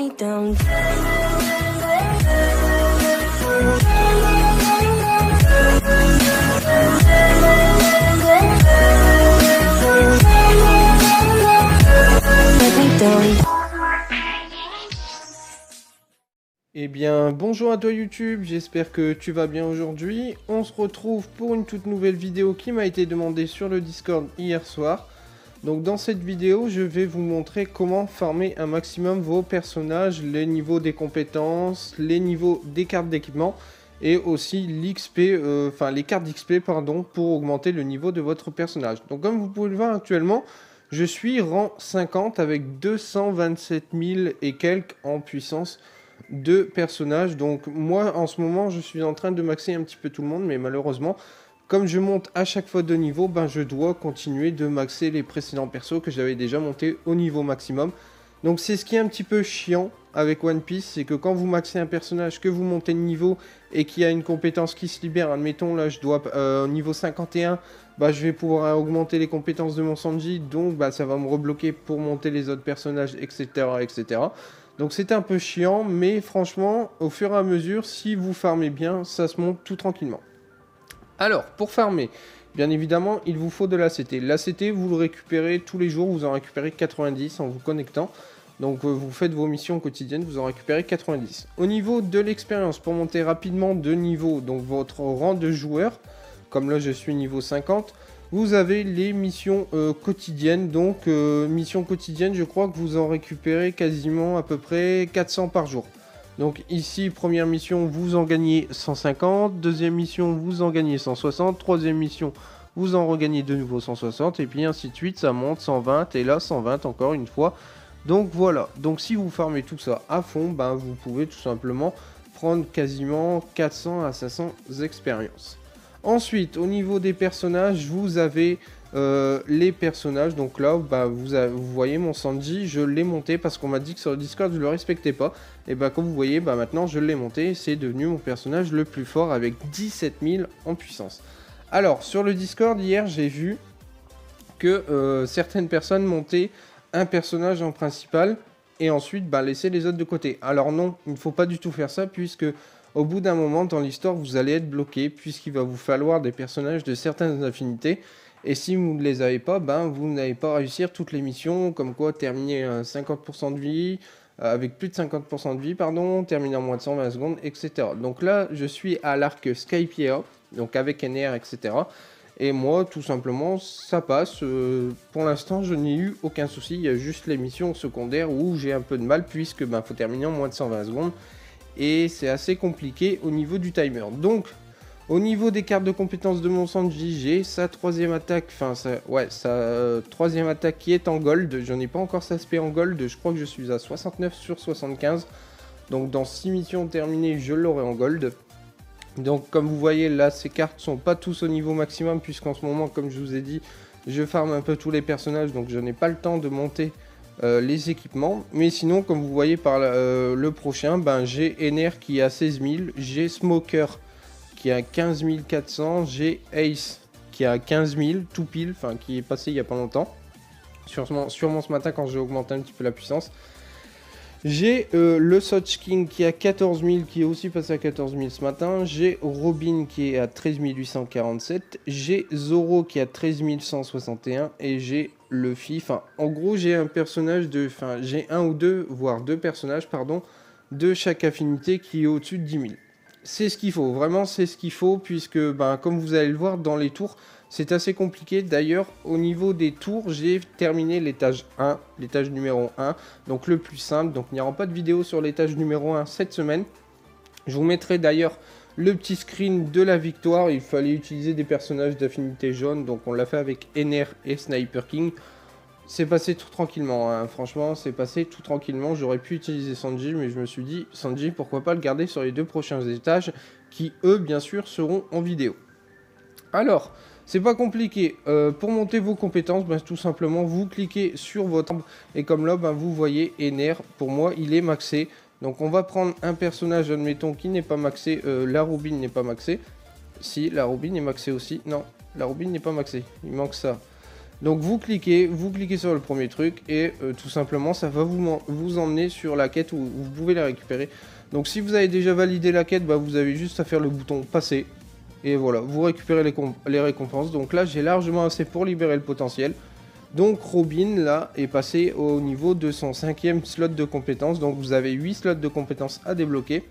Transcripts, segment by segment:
me down. Let me down. Eh bien, bonjour à toi YouTube, j'espère que tu vas bien aujourd'hui. On se retrouve pour une toute nouvelle vidéo qui m'a été demandée sur le Discord hier soir. Donc dans cette vidéo, je vais vous montrer comment farmer un maximum vos personnages, les niveaux des compétences, les niveaux des cartes d'équipement et aussi l'XP, les cartes d'XP pardon, pour augmenter le niveau de votre personnage. Donc comme vous pouvez le voir actuellement, je suis rang 50 avec 227 000 et quelques en puissance de personnages. Donc moi en ce moment je suis en train de maxer un petit peu tout le monde, mais malheureusement comme je monte à chaque fois de niveau, je dois continuer de maxer les précédents persos que j'avais déjà monté au niveau maximum. Donc c'est ce qui est un petit peu chiant avec One Piece, c'est que quand vous maxez un personnage, que vous montez de niveau et qu'il y a une compétence qui se libère, admettons là je dois au niveau 51, je vais pouvoir augmenter les compétences de mon Sanji, donc ça va me rebloquer pour monter les autres personnages, etc. etc. Donc c'était un peu chiant, mais franchement, au fur et à mesure, si vous farmez bien, ça se monte tout tranquillement. Alors, pour farmer, bien évidemment, il vous faut de l'ACT. L'ACT, vous le récupérez tous les jours, vous en récupérez 90 en vous connectant. Donc vous faites vos missions quotidiennes, vous en récupérez 90. Au niveau de l'expérience, pour monter rapidement de niveau, donc votre rang de joueur, comme là je suis niveau 50, vous avez les missions quotidiennes. Donc missions quotidiennes, je crois que vous en récupérez quasiment à peu près 400 par jour. Donc ici, première mission, vous en gagnez 150. Deuxième mission, vous en gagnez 160. Troisième mission, vous en regagnez de nouveau 160. Et puis ainsi de suite, ça monte 120. Et là, 120 encore une fois. Donc voilà. Donc si vous farmez tout ça à fond, vous pouvez tout simplement prendre quasiment 400 à 500 expériences. Ensuite, au niveau des personnages, vous avez les personnages. Donc là, vous voyez mon Sanji, je l'ai monté parce qu'on m'a dit que sur le Discord, je ne le respectais pas. Et comme vous voyez, maintenant, je l'ai monté. C'est devenu mon personnage le plus fort avec 17 000 en puissance. Alors, sur le Discord, hier, j'ai vu que certaines personnes montaient un personnage en principal et ensuite laisser les autres de côté. Alors non, il ne faut pas du tout faire ça puisque au bout d'un moment dans l'histoire, vous allez être bloqué puisqu'il va vous falloir des personnages de certaines affinités. Et si vous ne les avez pas, vous n'allez pas réussir toutes les missions, comme quoi terminer 50% de vie, avec plus de 50% de vie, terminer en moins de 120 secondes, etc. Donc là, je suis à l'arc Skypiea, donc avec NR, etc. Et moi, tout simplement, ça passe. Pour l'instant, je n'ai eu aucun souci. Il y a juste les missions secondaires où j'ai un peu de mal, puisque faut terminer en moins de 120 secondes. Et c'est assez compliqué au niveau du timer. Donc, au niveau des cartes de compétences de mon Sanji, j'ai sa troisième attaque, troisième attaque qui est en gold. Je n'ai pas encore sa SP en gold, je crois que je suis à 69 sur 75. Donc dans 6 missions terminées, je l'aurai en gold. Donc comme vous voyez là, ces cartes sont pas tous au niveau maximum, puisqu'en ce moment, comme je vous ai dit, je farme un peu tous les personnages, donc je n'ai pas le temps de monter les équipements. Mais sinon, comme vous voyez par le prochain, j'ai NR qui est à 16 000, j'ai Smoker qui est à 15 400, j'ai Ace qui est à 15 000, tout pile, qui est passé il n'y a pas longtemps, sûrement ce matin quand j'ai augmenté un petit peu la puissance. J'ai le Soch King qui est à 14 000, qui est aussi passé à 14 000 ce matin. J'ai Robin qui est à 13 847. J'ai Zoro qui est à 13 161. Et j'ai Luffy. En gros, j'ai un personnage j'ai un ou deux, voire deux personnages, de chaque affinité qui est au-dessus de 10 000. C'est ce qu'il faut, vraiment c'est ce qu'il faut, puisque comme vous allez le voir dans les tours, c'est assez compliqué. D'ailleurs, au niveau des tours, j'ai terminé l'étage 1, l'étage numéro 1, donc le plus simple. Donc il n'y aura pas de vidéo sur l'étage numéro 1 cette semaine. Je vous mettrai d'ailleurs le petit screen de la victoire. Il fallait utiliser des personnages d'affinité jaune, donc on l'a fait avec NR et Sniper King. C'est passé tout tranquillement, franchement, c'est passé tout tranquillement. J'aurais pu utiliser Sanji, mais je me suis dit, Sanji, pourquoi pas le garder sur les deux prochains étages, qui eux, bien sûr, seront en vidéo. Alors, c'est pas compliqué. Pour monter vos compétences, tout simplement, vous cliquez sur votre arbre, et comme là, vous voyez, NR, pour moi, il est maxé. Donc, on va prendre un personnage, admettons, qui n'est pas maxé. La Robin n'est pas maxée. Si, la Robin est maxée aussi. Non, la Robin n'est pas maxée. Il manque ça. Donc vous cliquez sur le premier truc et tout simplement ça va vous emmener sur la quête où vous pouvez la récupérer. Donc si vous avez déjà validé la quête, bah, vous avez juste à faire le bouton passer. Et voilà, vous récupérez les récompenses. Donc là j'ai largement assez pour libérer le potentiel. Donc Robin là est passé au niveau de son 5e slot de compétences. Donc vous avez 8 slots de compétences à débloquer.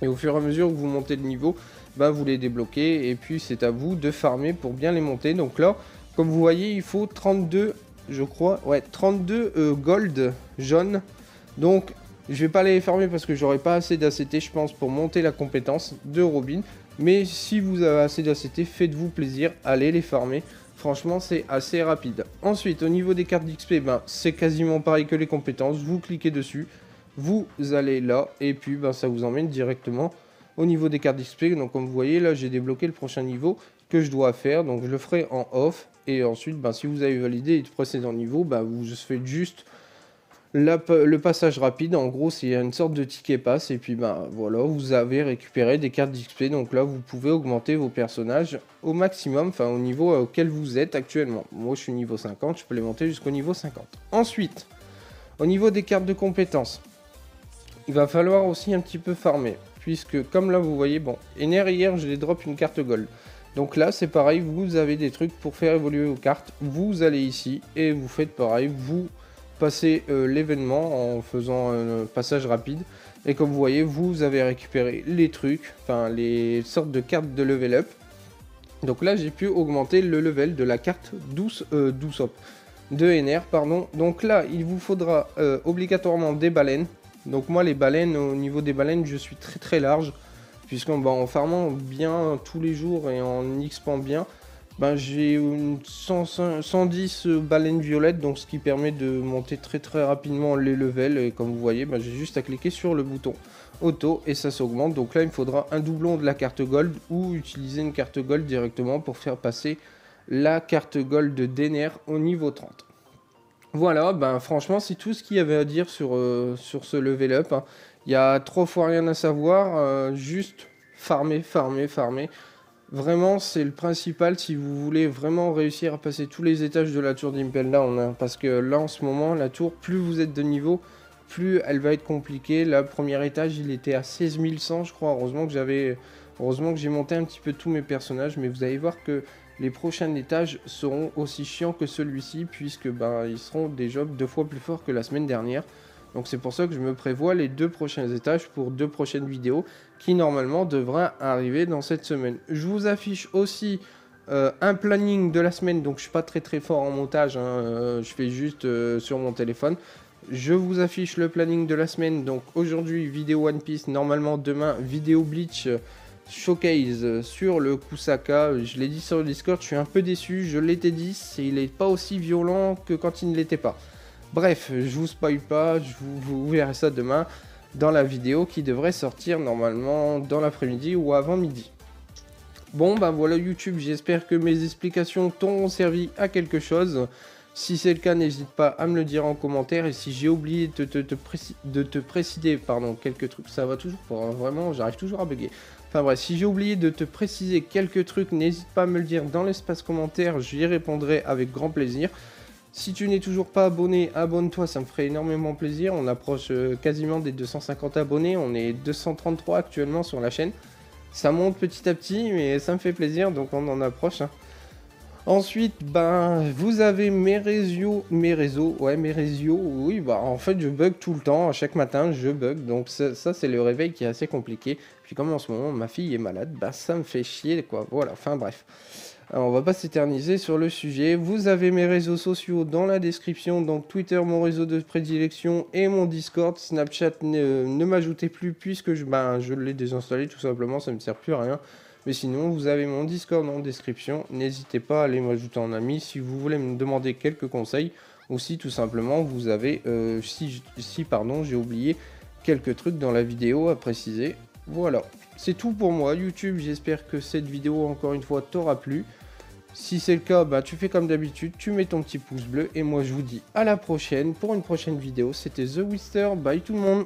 Et au fur et à mesure que vous montez de niveau, bah, vous les débloquez. Et puis c'est à vous de farmer pour bien les monter. Donc là, comme vous voyez, il faut 32, je crois, ouais, 32 gold jaunes. Donc je vais pas les farmer parce que j'aurai pas assez d'ACT, je pense, pour monter la compétence de Robin. Mais si vous avez assez d'ACT, faites-vous plaisir, allez les farmer. Franchement, c'est assez rapide. Ensuite, au niveau des cartes d'XP, ben, c'est quasiment pareil que les compétences. Vous cliquez dessus, vous allez là, et puis ben, ça vous emmène directement au niveau des cartes d'XP. Donc comme vous voyez, là, j'ai débloqué le prochain niveau que je dois faire. Donc je le ferai en off. Et ensuite, ben, si vous avez validé les précédents niveaux, ben, vous faites juste le passage rapide. En gros, c'est une sorte de ticket pass. Et puis, ben, voilà, vous avez récupéré des cartes d'XP. Donc là, vous pouvez augmenter vos personnages au maximum, enfin au niveau auquel vous êtes actuellement. Moi, je suis niveau 50, je peux les monter jusqu'au niveau 50. Ensuite, au niveau des cartes de compétences, il va falloir aussi un petit peu farmer. Puisque, comme là, vous voyez, bon, Ener, hier, je les drop une carte gold. Donc là, c'est pareil, vous avez des trucs pour faire évoluer vos cartes. Vous allez ici et vous faites pareil, vous passez l'événement en faisant un passage rapide. Et comme vous voyez, vous avez récupéré les trucs, enfin les sortes de cartes de level up. Donc là, j'ai pu augmenter le level de la carte de Ener, pardon. Donc là, il vous faudra obligatoirement des baleines. Donc moi, les baleines, au niveau des baleines, je suis très large. Puisqu'en farmant bien tous les jours et en XPant bien, ben, j'ai 110 baleines violettes, donc ce qui permet de monter très rapidement les levels. Et comme vous voyez, ben, j'ai juste à cliquer sur le bouton auto et ça s'augmente. Donc là, il me faudra un doublon de la carte gold ou utiliser une carte gold directement pour faire passer la carte gold d'Ener au niveau 30. Voilà, ben franchement, c'est tout ce qu'il y avait à dire sur ce level up, hein. Il y a 3 fois rien à savoir, juste farmer. Vraiment, c'est le principal si vous voulez vraiment réussir à passer tous les étages de la tour d'Impel Down, hein. Parce que là, en ce moment, la tour, plus vous êtes de niveau, plus elle va être compliquée. Le premier étage, il était à 16 100, je crois. Heureusement que j'ai monté un petit peu tous mes personnages, mais vous allez voir que les prochains étages seront aussi chiants que celui-ci, puisque ben, ils seront des jobs 2 fois plus forts que la semaine dernière. Donc c'est pour ça que je me prévois les 2 prochains étages pour 2 prochaines vidéos qui normalement devraient arriver dans cette semaine. Je vous affiche aussi un planning de la semaine, donc je suis pas très fort en montage, hein, je fais juste sur mon téléphone. Je vous affiche le planning de la semaine, donc aujourd'hui vidéo One Piece, normalement demain vidéo Bleach showcase sur le Kusaka. Je l'ai dit sur le Discord, je suis un peu déçu, je l'étais dit, il n'est pas aussi violent que quand il ne l'était pas. Bref, je vous spoil pas, vous verrez ça demain dans la vidéo qui devrait sortir normalement dans l'après-midi ou avant midi. Bon, ben voilà YouTube, j'espère que mes explications t'ont servi à quelque chose. Si c'est le cas, n'hésite pas à me le dire en commentaire. Et si j'ai oublié de te préciser, pardon, quelques trucs, ça va toujours pas, hein, vraiment, j'arrive toujours à bugger. Enfin bref, si j'ai oublié de te préciser quelques trucs, n'hésite pas à me le dire dans l'espace commentaire, j'y répondrai avec grand plaisir. Si tu n'es toujours pas abonné, abonne-toi, ça me ferait énormément plaisir. On approche quasiment des 250 abonnés, on est 233 actuellement sur la chaîne. Ça monte petit à petit, mais ça me fait plaisir, donc on en approche, hein. Ensuite, ben, vous avez mes réseaux, oui, bah, en fait, je bug tout le temps, à chaque matin, je bug, donc ça c'est le réveil qui est assez compliqué. Puis comme en ce moment, ma fille est malade, bah, ça me fait chier, quoi, voilà, enfin bref. Alors, on va pas s'éterniser sur le sujet. Vous avez mes réseaux sociaux dans la description, donc Twitter, mon réseau de prédilection, et mon Discord. Snapchat, ne m'ajoutez plus puisque je l'ai désinstallé tout simplement, ça ne me sert plus à rien. Mais sinon, vous avez mon Discord en description. N'hésitez pas à aller m'ajouter en ami si vous voulez me demander quelques conseils. Ou si tout simplement vous avez, pardon, j'ai oublié quelques trucs dans la vidéo à préciser. Voilà, c'est tout pour moi YouTube, j'espère que cette vidéo encore une fois t'aura plu. Si c'est le cas, bah, tu fais comme d'habitude, tu mets ton petit pouce bleu et moi je vous dis à la prochaine pour une prochaine vidéo. C'était The Wister, bye tout le monde.